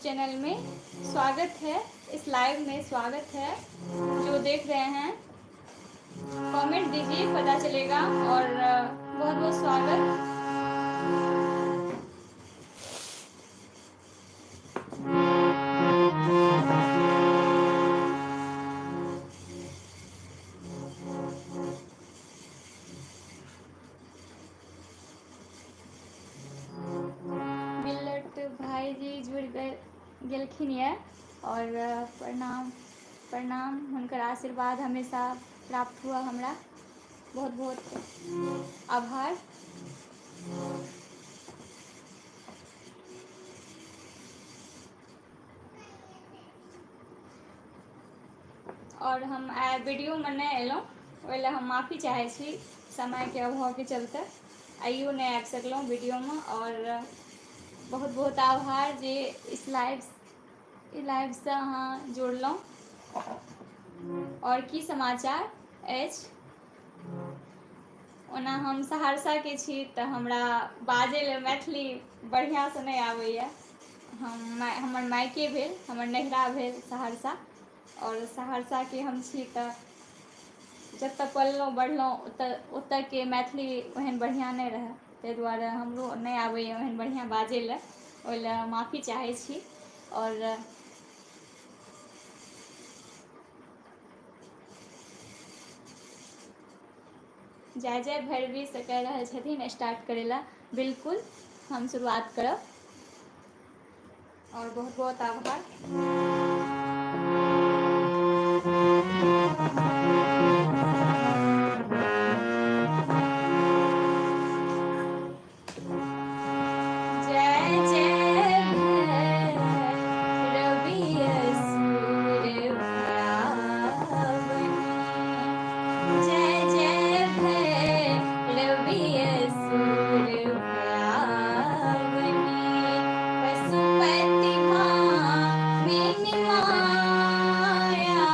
Channel में स्वागत है। इस लाइव में स्वागत है। जो देख रहे हैं कमेंट दीजिए, पता चलेगा। और बहुत बहुत स्वागत। बिल्लट भाई जी जुड़ गेलखिन ये, और प्रणाम प्रणाम। हुनकर आशीर्वाद हमेशा प्राप्त हुआ हमरा। बहुत बहुत आभार। और हम वीडियो में नहीं एलहुँ, ओहि लए हम माफ़ी चाहै छी। समयके अभावके चलते आइयो नहीं आबि सकलहुँ वीडियो में। और बहुत बहुत आभार जे इस लाइव से अहाँ जुड़लहुँ। और की समाचार अछि? ओना हम सहरसाके छी, तऽ हमरा बाजै लए मैथिली बढ़िआँसँ नहि आबैए। हमर मायके भेल, हमर नैहरा भेल सहरसा। और सहरसाके हम छी, तऽ जतऽ पललहुँ बढ़लहुँ ओतऽके मैथिली ओहन बढ़िआँ नहि रहै। ताहि दुआरे हमरो नहि आबैए ओहन बढ़िआँ बाजै लए। ओहि लए माफ़ी चाहै छी। और जय जय भैरवी से कह रहल छथिन स्टार्ट करै लए। बिल्कुल हम शुरुआत करब। और बहुत बहुत आभार। जय जय भैरवी असुर भयावनी। जय जय भैरवी असुर भयावनी। पशुपति भामिनी माया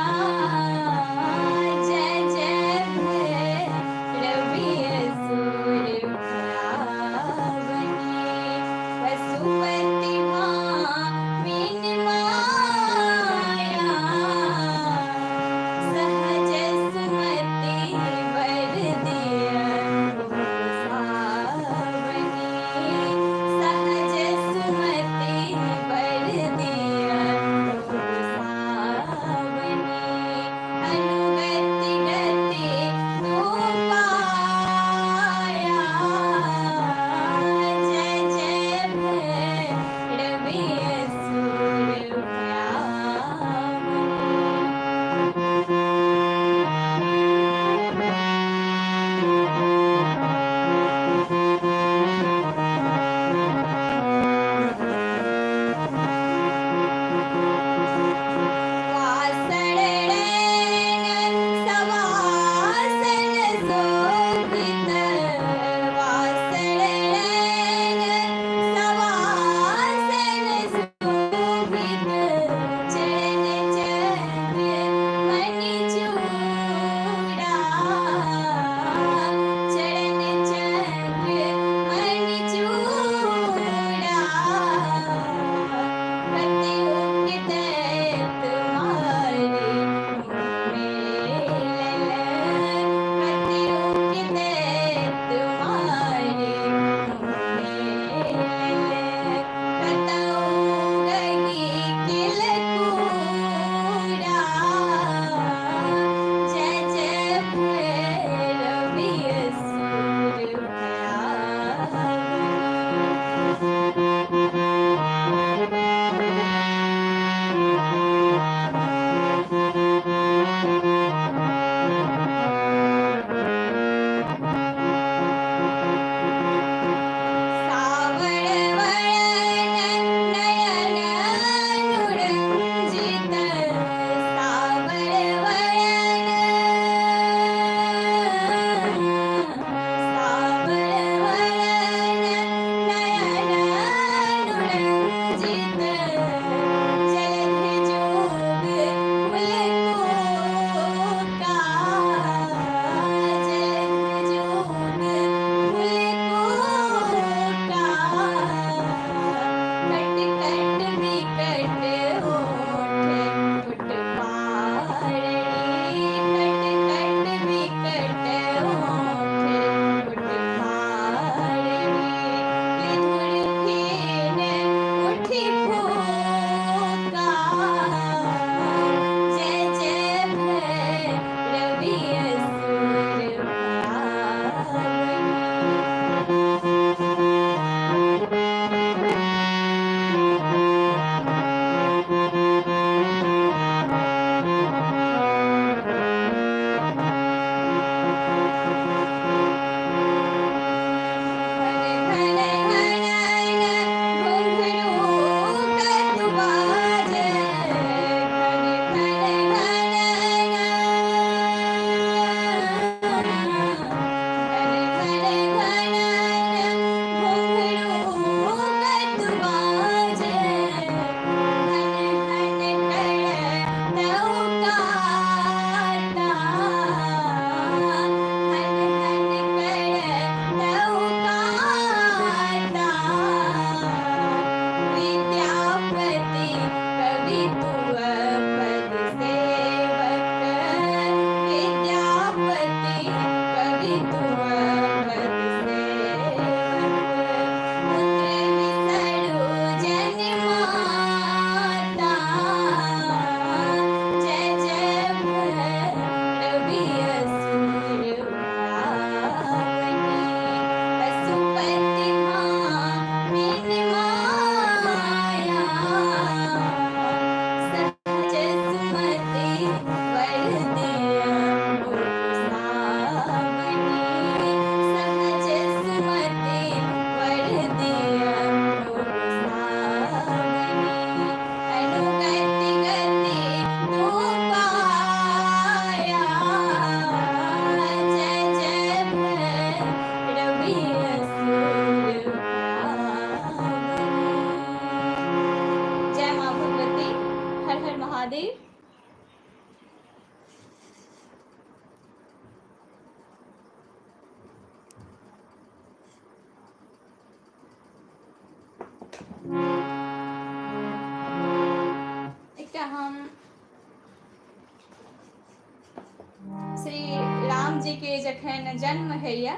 जखन जन्म होइए,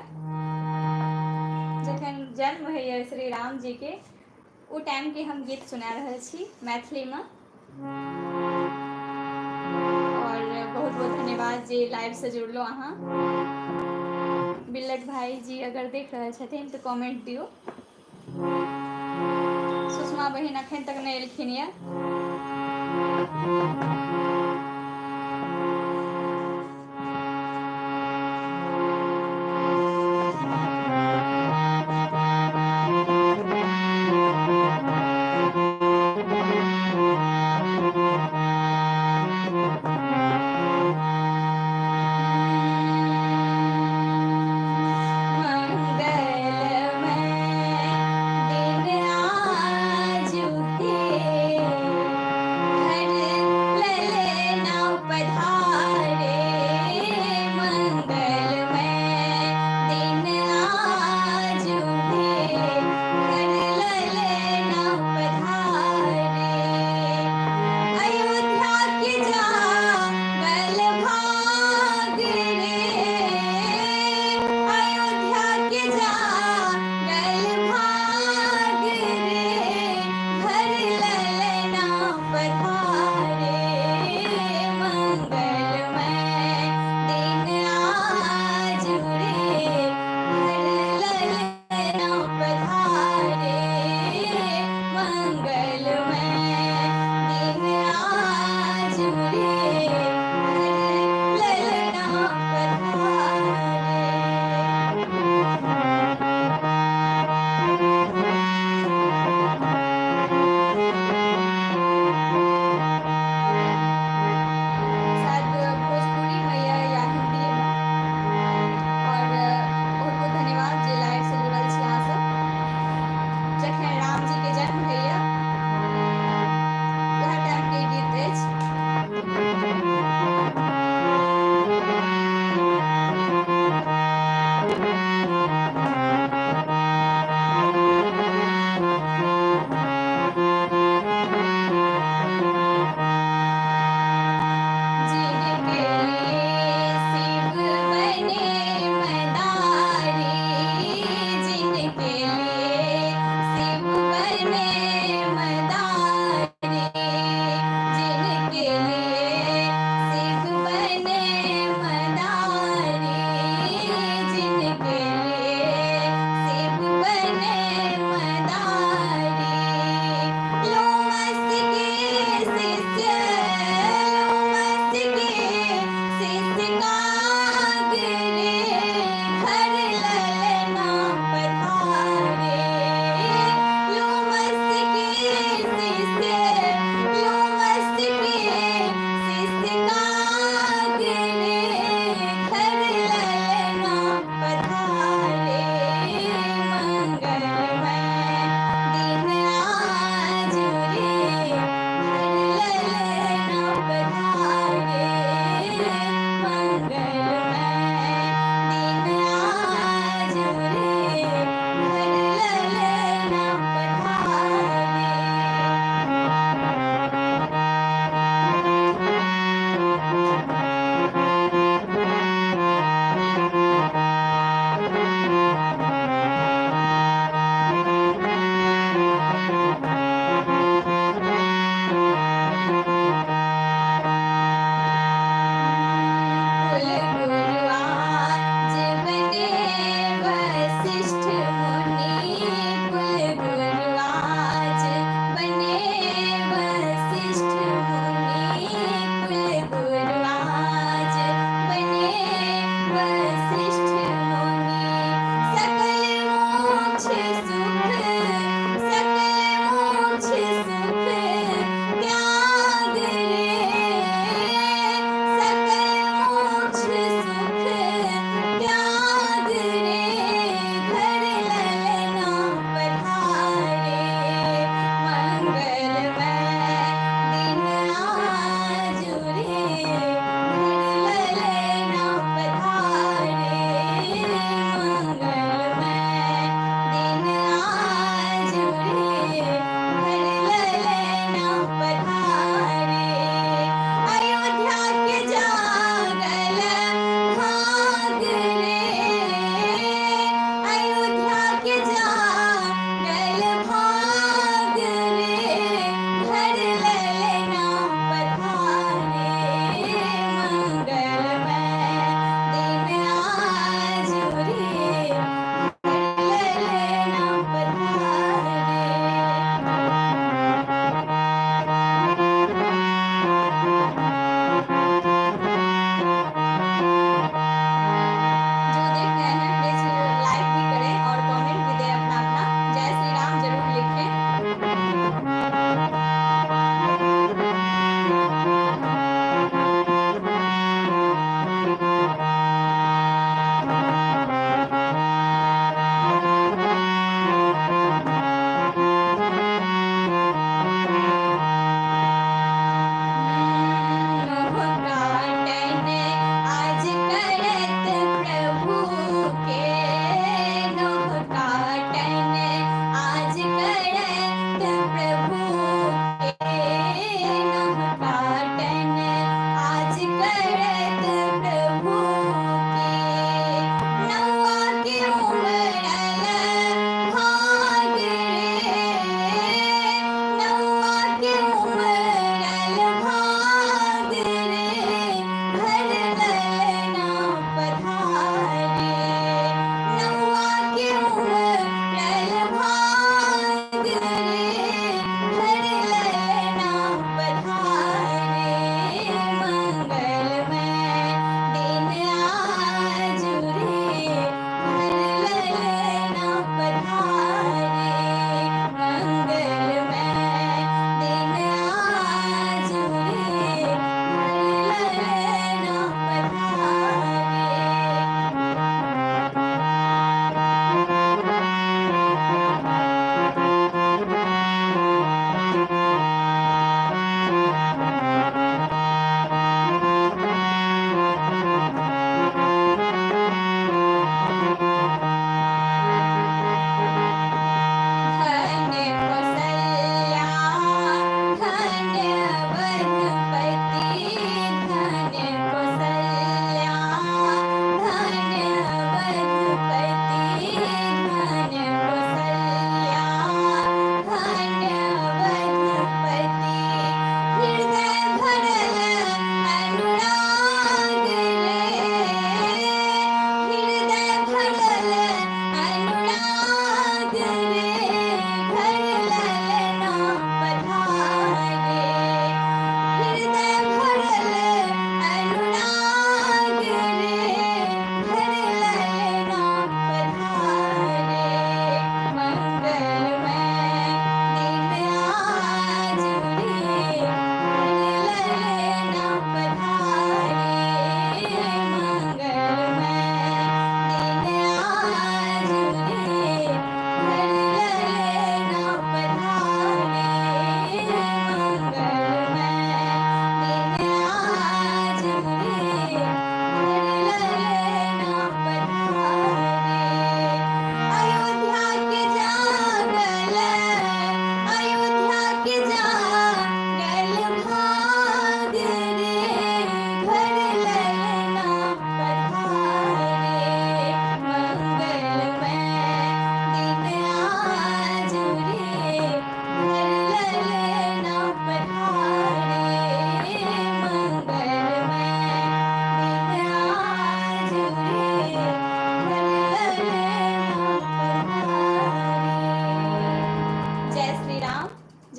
जखन जन्म होइए श्री राम जी के, ओ टाइम के हम गीत सुना रहल छी मैथिली में। और बहुत बहुत धन्यवाद जे लाइव से जुड़लो अहाँ। बिल्लट भाई जी अगर देख रहल छथिन तो कमेंट दियो। सुषमा बहिन अखन तक नहीं एलखिन यऽ। मंगलमय दिन आजुके, घर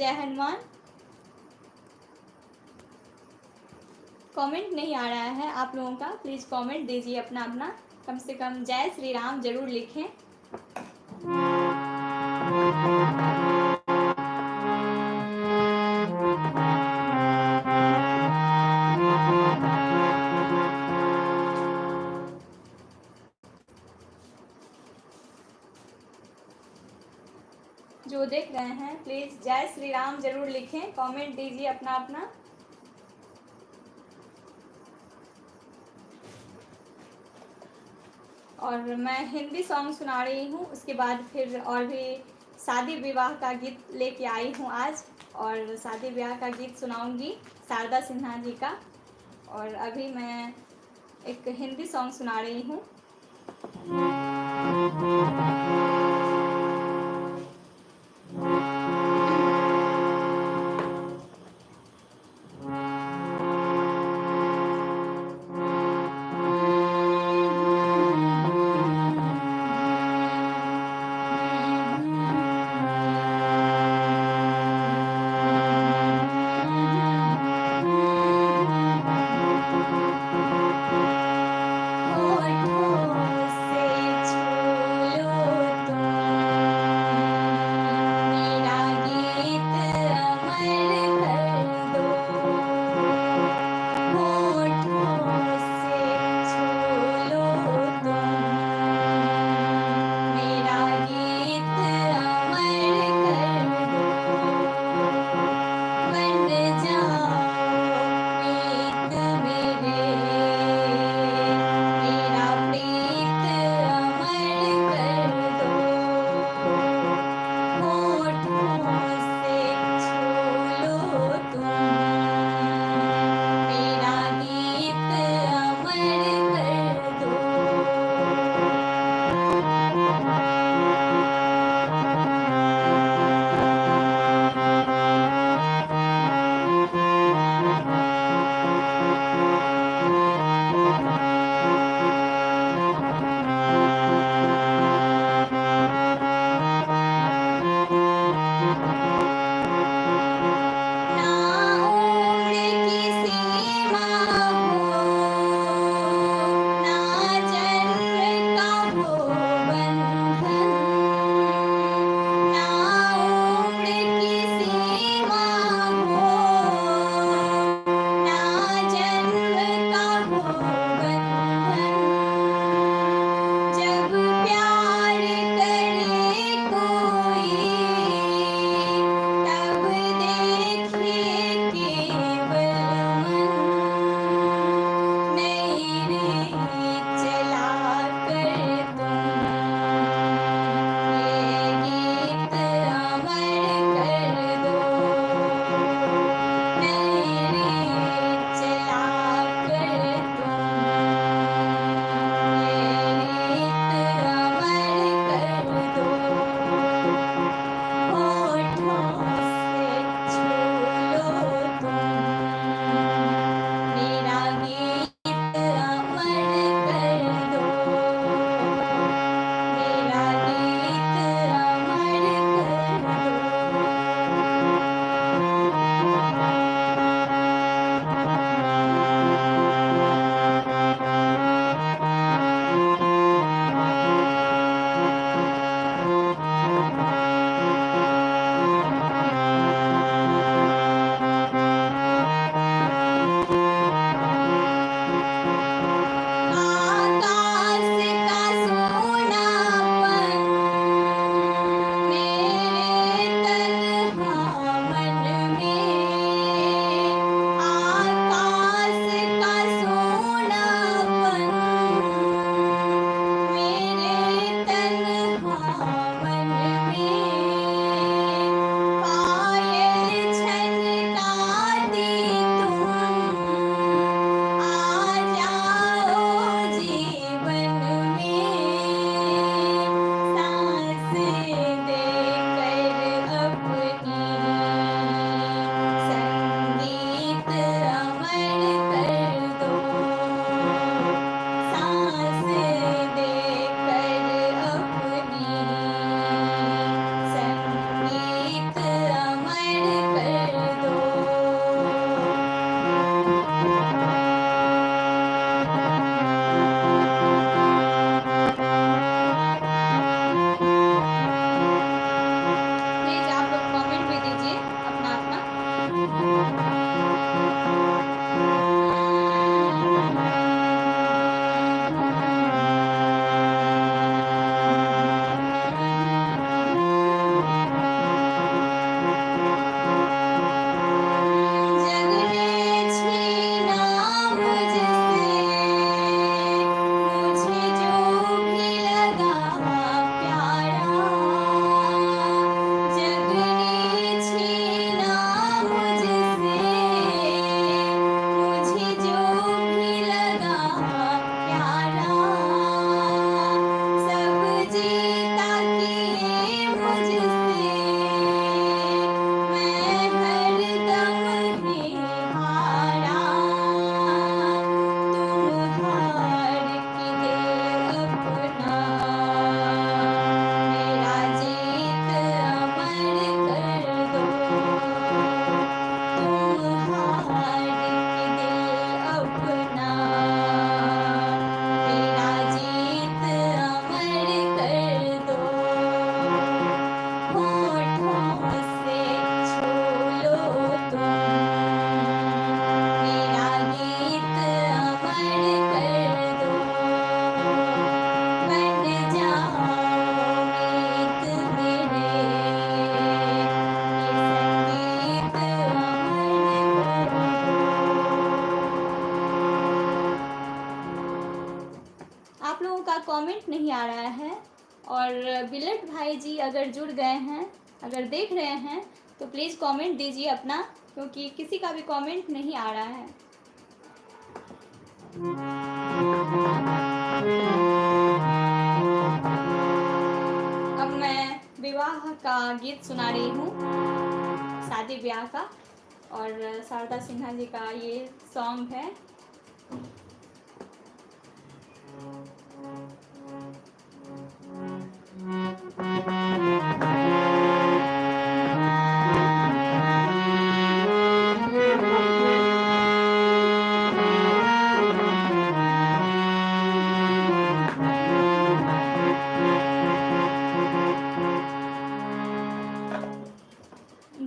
जय हनुमान। कमेंट नहीं आ रहा है आप लोगों का, प्लीज़ कमेंट दीजिए अपना अपना, कम से कम जय श्री राम जरूर लिखें। जो देख रहे हैं प्लीज़ जय श्री राम जरूर लिखें, कमेंट दीजिए अपना अपना। और मैं हिंदी सॉन्ग सुना रही हूँ, उसके बाद फिर और भी शादी विवाह का गीत लेके आई हूँ आज, और शादी विवाह का गीत सुनाऊंगी शारदा सिन्हा जी का। और अभी मैं एक हिंदी सॉन्ग सुना रही हूँ। होठों से छू लो कमेंट नहीं आ रहा है। और बिलट भाई जी अगर जुड़ गए हैं, अगर देख रहे हैं तो प्लीज़ कमेंट दीजिए अपना, क्योंकि किसी का भी कमेंट नहीं आ रहा है। अब मैं विवाह का गीत सुना रही हूँ, शादी ब्याह का, और शारदा सिन्हा जी का ये सॉन्ग है।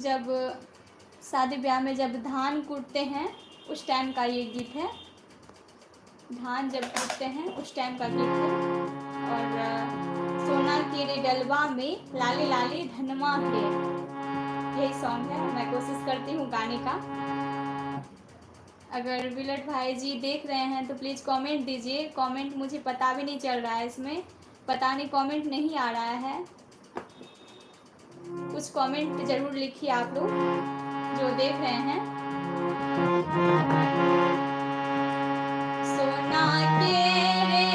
जब शादी ब्याह में जब धान कूटते हैं उस टाइम का ये गीत है। धान जब कूटते हैं उस टाइम का गीत है। और सोना के रे डलवा में लाले लाले धनमा है, यही सॉन्ग है। मैं कोशिश करती हूँ गाने का। अगर बिलट भाई जी देख रहे हैं तो प्लीज़ कमेंट दीजिए। कमेंट मुझे पता भी नहीं चल रहा है, इसमें पता नहीं कमेंट नहीं आ रहा है। कुछ कमेंट ज़रूर लिखिए आप लोग जो देख रहे हैं। सोना के रे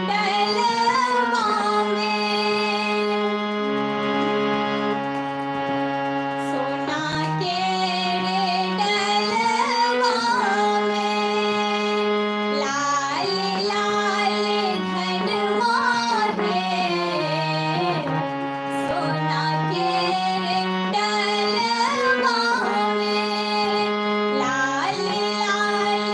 डलवा में, सोना के रे डलवा में लाल लाल धनमा है। सोना के रे डलवा में लाल लाल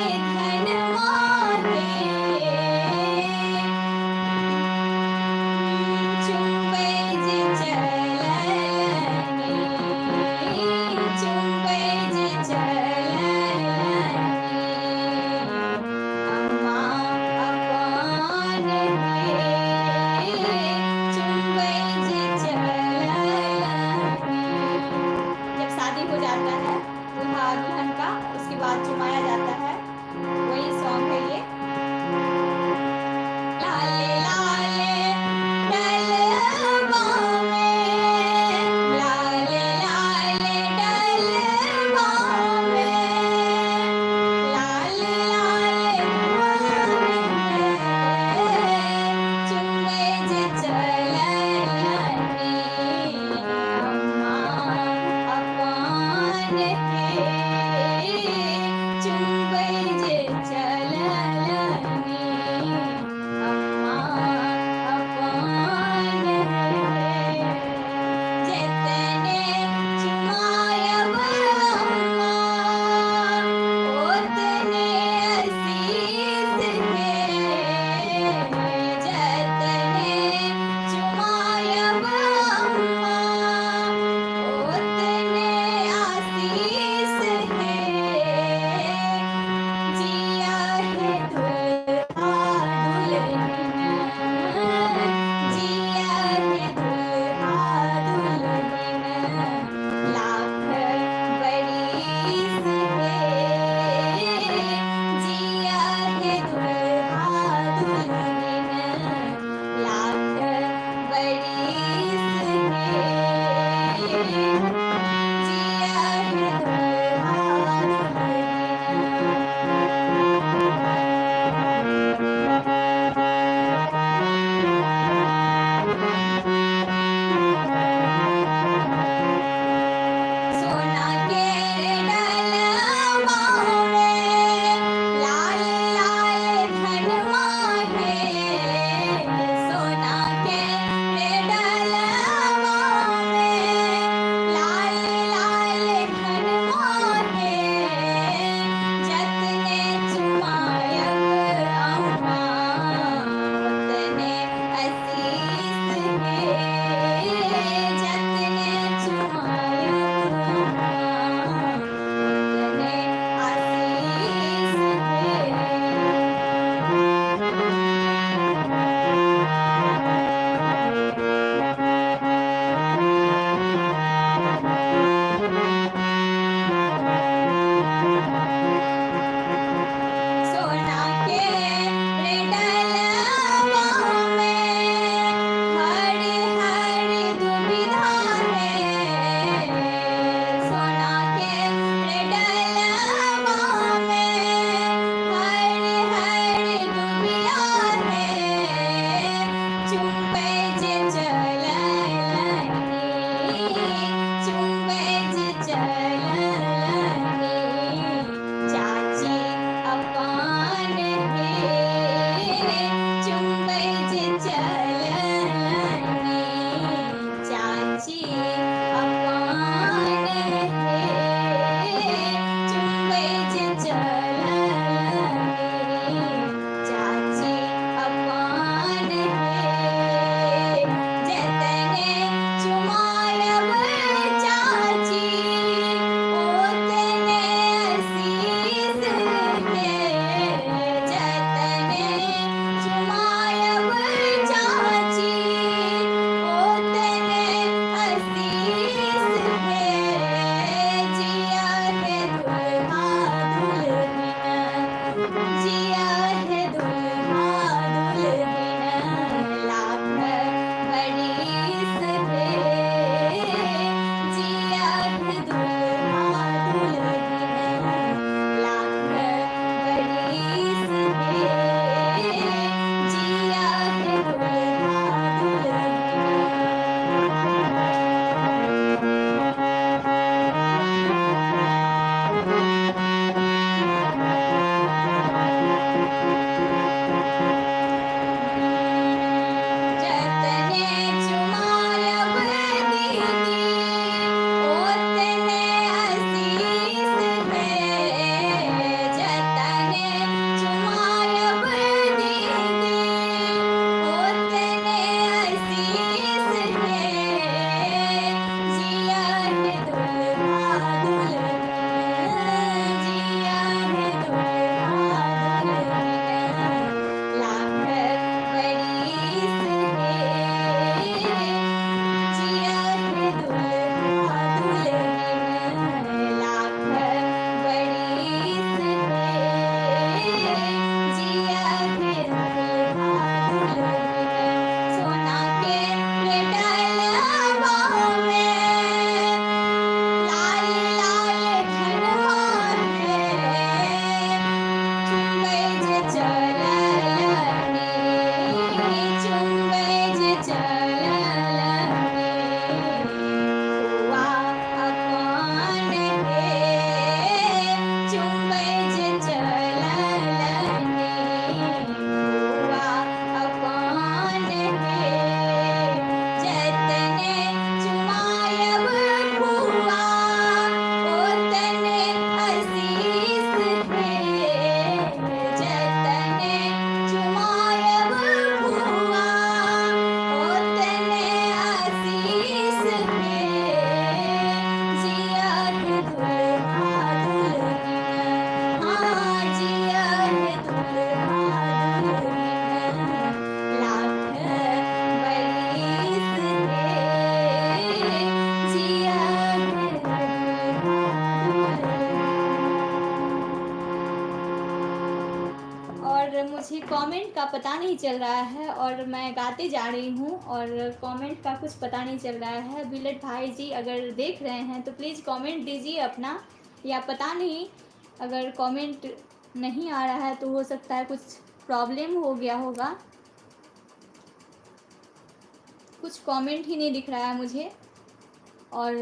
कमेंट का पता नहीं चल रहा है और मैं गाते जा रही हूँ और कमेंट का कुछ पता नहीं चल रहा है। बुलेट भाई जी अगर देख रहे हैं तो प्लीज़ कमेंट दीजिए अपना, या पता नहीं अगर कमेंट नहीं आ रहा है तो हो सकता है कुछ प्रॉब्लम हो गया होगा। कुछ कमेंट ही नहीं दिख रहा है मुझे और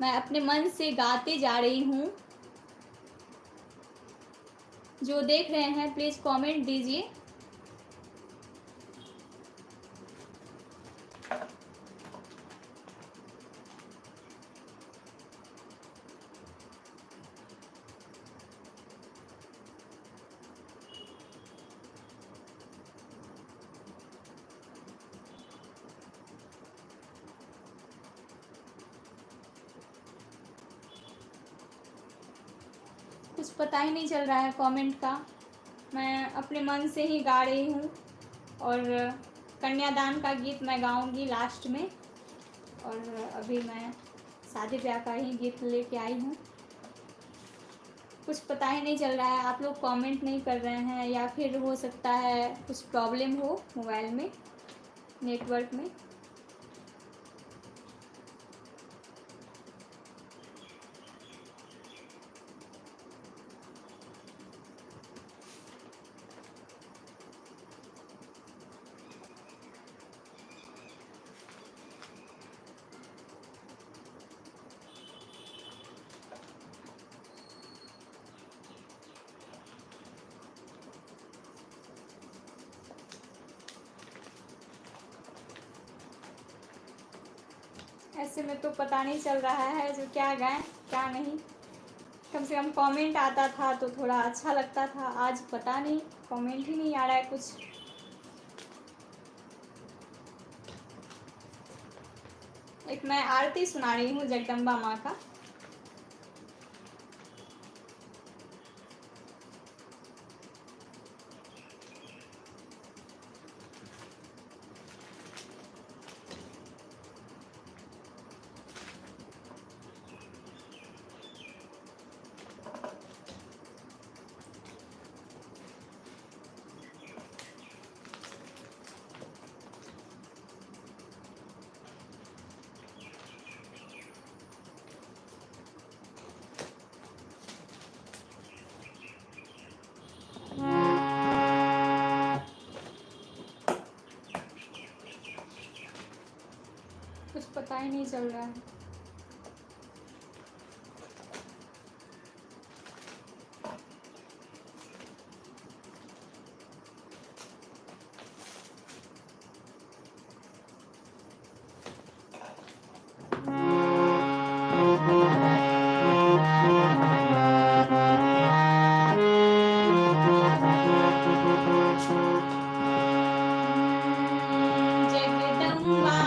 मैं अपने मन से गाते जा रही हूँ। जो देख रहे हैं प्लीज़ कमेंट दीजिए। कुछ पता ही नहीं चल रहा है कमेंट का। मैं अपने मन से ही गा रही हूँ और कन्यादान का गीत मैं गाऊंगी लास्ट में। और अभी मैं शादी ब्याह का ही गीत लेके आई हूँ। कुछ पता ही नहीं चल रहा है, आप लोग कमेंट नहीं कर रहे हैं या फिर हो सकता है कुछ प्रॉब्लम हो मोबाइल में, नेटवर्क में। ऐसे में तो पता नहीं चल रहा है जो क्या गाएं क्या नहीं। कम से कम कमेंट आता था तो थोड़ा अच्छा लगता था, आज पता नहीं कमेंट ही नहीं आ रहा है कुछ। एक मैं आरती सुना रही हूँ जगदम्बा माँ का। कुछ पता ही नहीं चल रहा है। जगदम्बा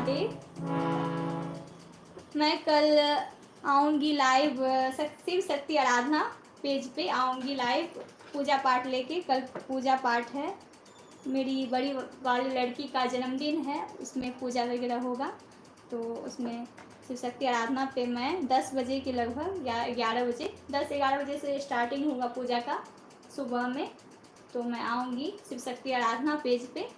महादेव। मैं कल आऊँगी लाइव शिव शक्ति आराधना पेज पे आऊँगी लाइव पूजा पाठ लेके। कल पूजा पाठ है, मेरी बड़ी वाली लड़की का जन्मदिन है, उसमें पूजा वगैरह होगा। तो उसमें शिव शक्ति आराधना पे मैं 10 बजे के लगभग या 11 बजे 10-11 बजे से स्टार्टिंग होगा पूजा का सुबह में। तो मैं आऊँगी शिव शक्ति आराधना पेज पे।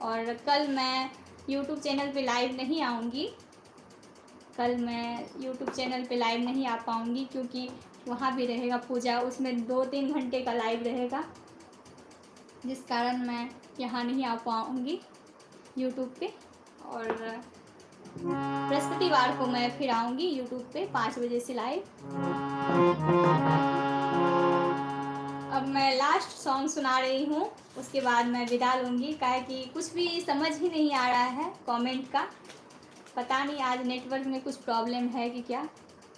और कल मैं यूट्यूब चैनल पे लाइव नहीं आऊँगी। कल मैं यूट्यूब चैनल पे लाइव नहीं आ पाऊँगी क्योंकि वहाँ भी रहेगा पूजा, उसमें 2-3 घंटे का लाइव रहेगा, जिस कारण मैं यहाँ नहीं आ पाऊँगी यूट्यूब पे। और बृहस्पतिवार को मैं फिर आऊँगी यूट्यूब पे 5 बजे से लाइव। अब मैं लास्ट सॉन्ग सुना रही हूँ, उसके बाद मैं विदा लूँगी, काहे कि कुछ भी समझ ही नहीं आ रहा है कमेंट का। पता नहीं आज नेटवर्क में कुछ प्रॉब्लम है कि क्या,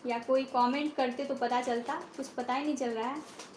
या कोई कमेंट करते तो पता चलता, कुछ पता ही नहीं चल रहा है।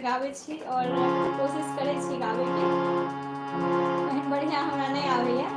गाबै छी और कोशिश करै छी गाबैके, एहन बढ़िआँ हमरा नहि आबैए।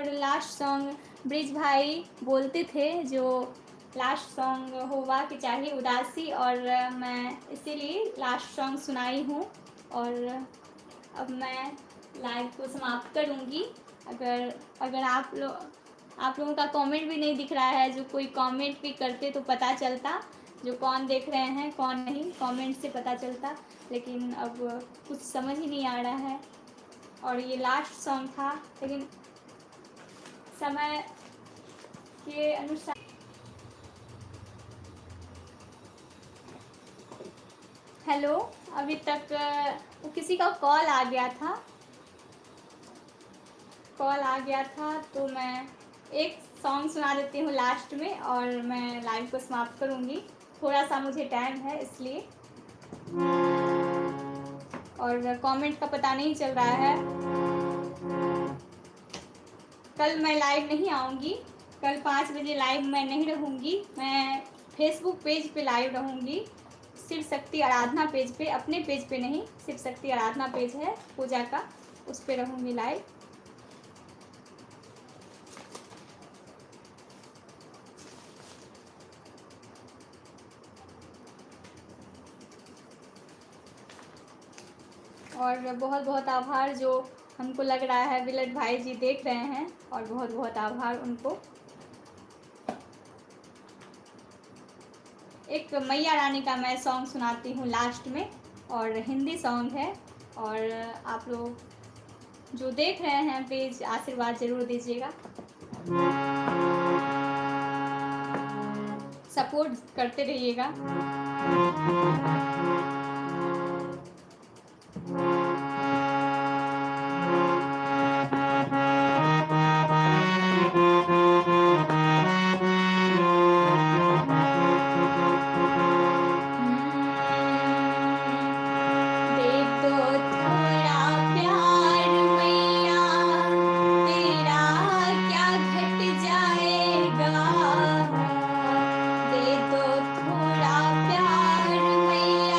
और लास्ट सॉन्ग ब्रिज भाई बोलते थे जो लास्ट सॉन्ग होगा कि चाहिए उदासी, और मैं इसीलिए लास्ट सॉन्ग सुनाई हूँ। और अब मैं लाइव को समाप्त करूँगी। अगर अगर आप लोगों का कमेंट भी नहीं दिख रहा है, जो कोई कमेंट भी करते तो पता चलता जो कौन देख रहे हैं कौन नहीं, कमेंट से पता चलता, लेकिन अब कुछ समझ ही नहीं आ रहा है। और ये लास्ट सॉन्ग था, लेकिन समय के अनुसार हेलो, अभी तक किसी का कॉल आ गया था, तो मैं एक सॉन्ग सुना देती हूँ लास्ट में और मैं लाइव को समाप्त करूँगी। थोड़ा सा मुझे टाइम है इसलिए, और कमेंट का पता नहीं चल रहा है। कल मैं लाइव नहीं आऊँगी, कल 5 बजे लाइव मैं नहीं रहूँगी। मैं फेसबुक पेज पे लाइव रहूँगी, शिव शक्ति आराधना पेज पे, अपने पेज पे नहीं, शिव शक्ति आराधना पेज है पूजा का, उस पे रहूँगी लाइव। और बहुत बहुत आभार, जो हमको लग रहा है विलट भाई जी देख रहे हैं, और बहुत बहुत आभार उनको। एक मैया रानी का मैं सॉन्ग सुनाती हूँ लास्ट में, और हिंदी सॉन्ग है। और आप लोग जो देख रहे हैं प्लीज़ आशीर्वाद ज़रूर दीजिएगा, सपोर्ट करते रहिएगा। दे दो थोड़ा प्यार मैया,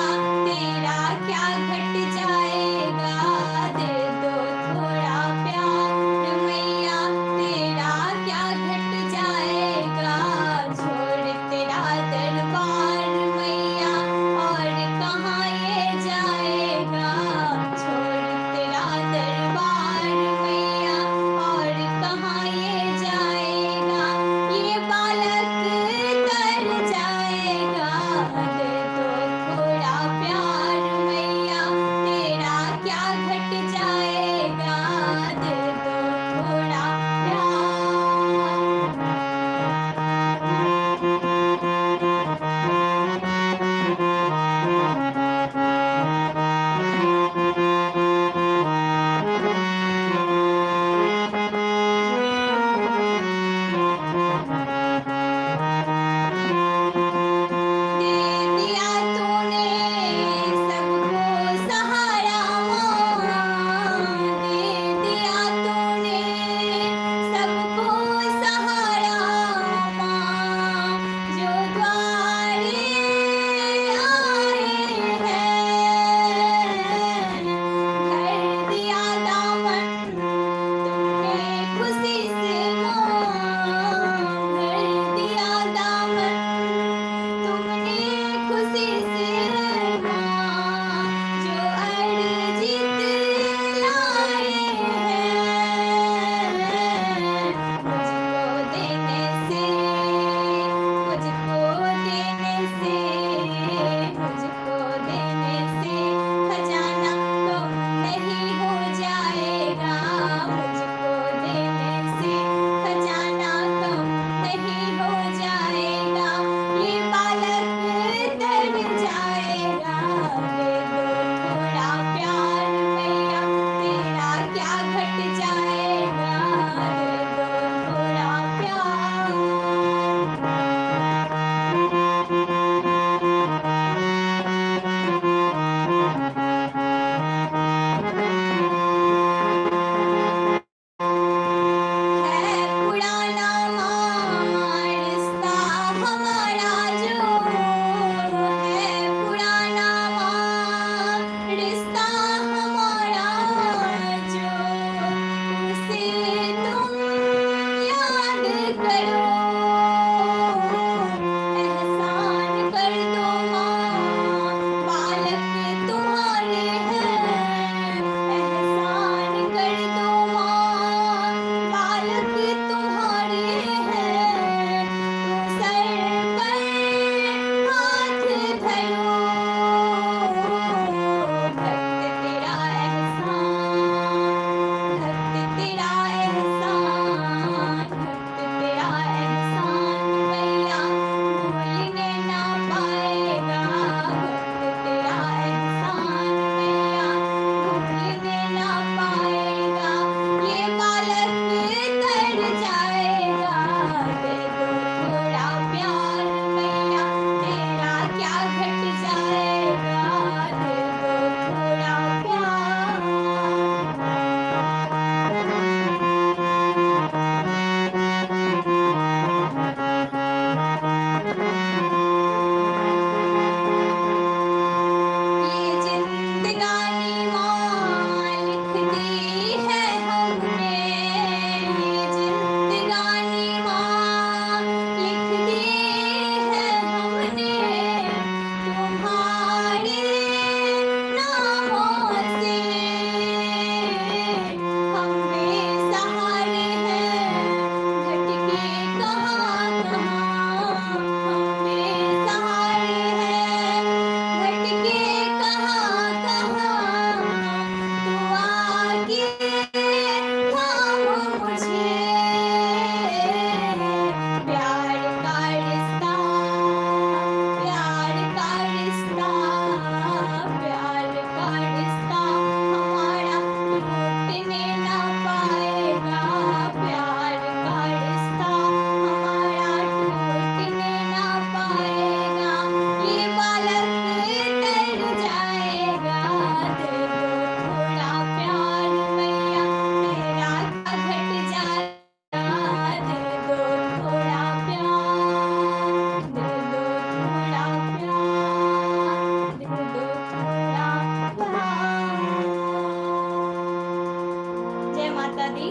माता दी,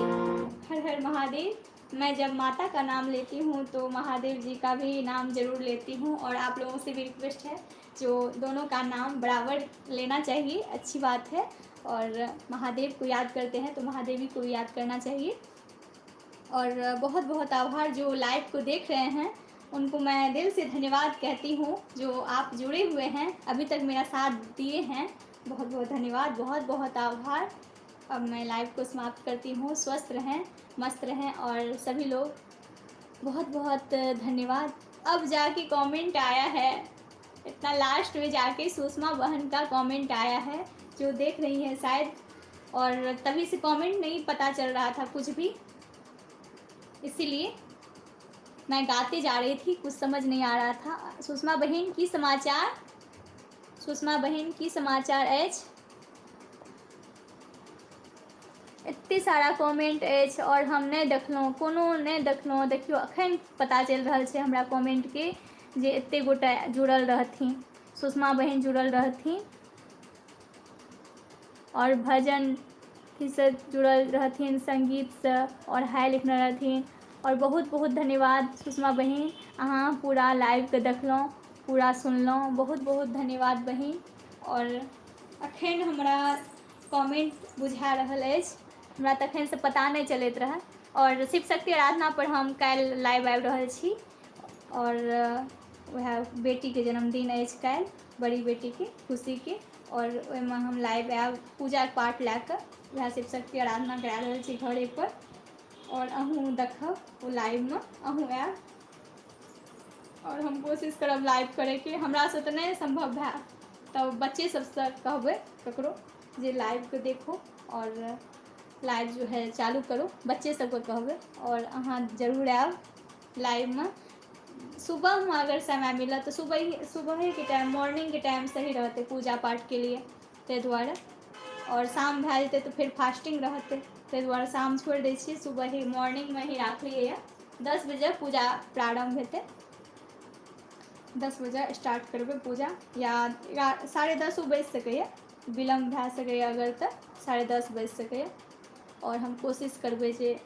हर हर महादेव। मैं जब माता का नाम लेती हूँ तो महादेव जी का भी नाम ज़रूर लेती हूँ, और आप लोगों से भी रिक्वेस्ट है जो दोनों का नाम बराबर लेना चाहिए, अच्छी बात है। और महादेव को याद करते हैं तो महादेवी को याद करना चाहिए। और बहुत बहुत आभार जो लाइव को देख रहे हैं, उनको मैं दिल से धन्यवाद कहती हूँ। जो आप जुड़े हुए हैं, अभी तक मेरा साथ दिए हैं, बहुत बहुत धन्यवाद, बहुत बहुत आभार। अब मैं लाइव को समाप्त करती हूँ। स्वस्थ रहें, मस्त रहें, और सभी लोग बहुत बहुत धन्यवाद। अब जाके कमेंट आया है, इतना लास्ट में जाके सुषमा बहन का कमेंट आया है, जो देख रही है शायद, और तभी से कमेंट नहीं पता चल रहा था कुछ भी, इसीलिए मैं गाते जा रही थी, कुछ समझ नहीं आ रहा था। सुषमा बहन की समाचार, सुषमा बहन की समाचार अछि, एते सारा कमेंट अछि और हम नहीं देखलहुँ, कोनो नहीं देखलहुँ। देखियो अखन पता चल रहा है हमरा कमेंट के जे एते गोटा जुड़ल रहथिन, सुषमा बहन जुड़ल रहथिन, और भजन से जुड़ल रहथिन, संगीत से, और हाय लिखने रहथिन। और बहुत बहुत धन्यवाद सुषमा बहन, अहाँ पूरा लाइव के देखलहुँ, पूरा सुनलहुँ, बहुत बहुत धन्यवाद बहन। और अखन हमरा कमेंट बुझा रहल अछि, हमरा तखन से पता नहीं चलैत रहे। और शिव शक्ति आराधना पर हम काल्हि लाइव आबि रहल छी, और वह बेटी के जन्मदिन अछि काल्हि, बड़ी बेटी के खुशी के, और ओहिमे हम लाइव आयब पूजा पाठ लए कऽ, वएह शिव शक्ति आराधना करा रहल छी घरे पर। और अहूँ देखब ओ लाइव में, अहूँ आयब, और हम कोशिश करब लाइव करे के। हमरा से तो नहीं संभव भए, तब बच्चे सबसे कहबै ककरो जे लाइव को देखो, और लाइव जो है चालू करो, बच्चे सबको कहबै, और अहाँ जरूर आयब लाइव में। सुबह में अगर समय मिला तो सुबह के टाइम, मॉर्निंग के टाइम सही रहते पूजा पाठ के लिए, ताहि दुआरे। और शाम भए जेतै तो फिर फास्टिंग रहते, ताहि दुआरे शाम छोड़ि दै छियै, सुबह ही मॉर्निंग में ही राखलियै है। 10 बजे पूजा प्रारंभ हेतै, 10 बजे स्टार्ट करबै पूजा, या 10:30 बजि सकैए, विलम्ब भए सकैए अगर तऽ 10:30 बजि सकैए। और हम कोशिश करबै जे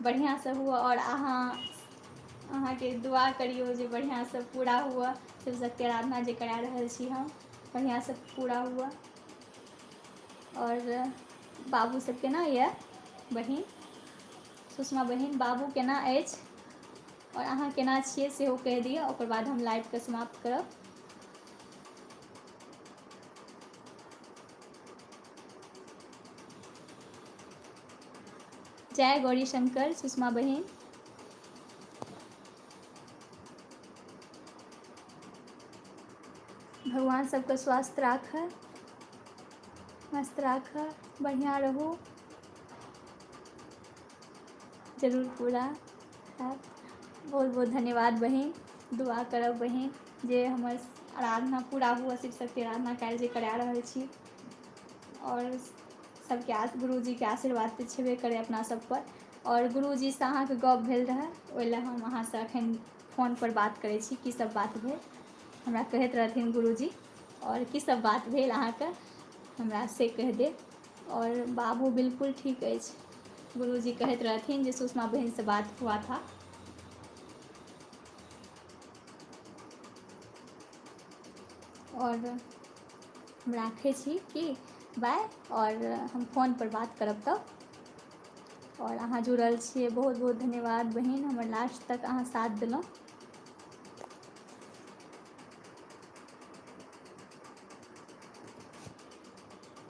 बढ़िया से हुआ, और अहाँ के दुआ करियो जे बढ़िया से पूरा हुआ, शिव शक्ति आराधना जे करा रहल छी हम, बढ़िया से पूरा हुआ। और बाबू सब केना ये बहिन, सुषमा बहिन, बाबू केना अछि, और अहाँ केना छियै सेहो कहि दिअ, ओकर बाद हम लाइव के समाप्त करब। जय गौरी शंकर सुषमा बहिन। भगवान सबके स्वास्थ्य राखै, मस्त राखै, बढ़िया रहू, जरूर पूरा हैत। बहुत बहुत धन्यवाद बहिन, दुआ करब बहिन जे हमर आराधना पूरा हुआ, शिव शक्ति आराधना काल्हि जे करा रहल छी। और सबके गुरुजी के आशीर्वाद तऽ छेबे करे अपना सब पर। और गुरुजी से अहाँके गप भेल रहे, ओहि लए हम अहाँ से अखन फोन पर बात करै छी। की सब बात भेल हमरा कहैत रहथिन गुरुजी, और की सब बात भेल अहाँके हमरा से कह देब। और बाबू बिल्कुल ठीक अछि, गुरुजी कहैत रहथिन जे सुषमा बहन से बात हुआ था। और हम राखै छी कि बाय, और हम फोन पर बात करब तब। और अहाँ जुड़ल छियै, बहुत बहुत धन्यवाद बहिन, हमर लास्ट तक अहाँ साथ देलहुँ।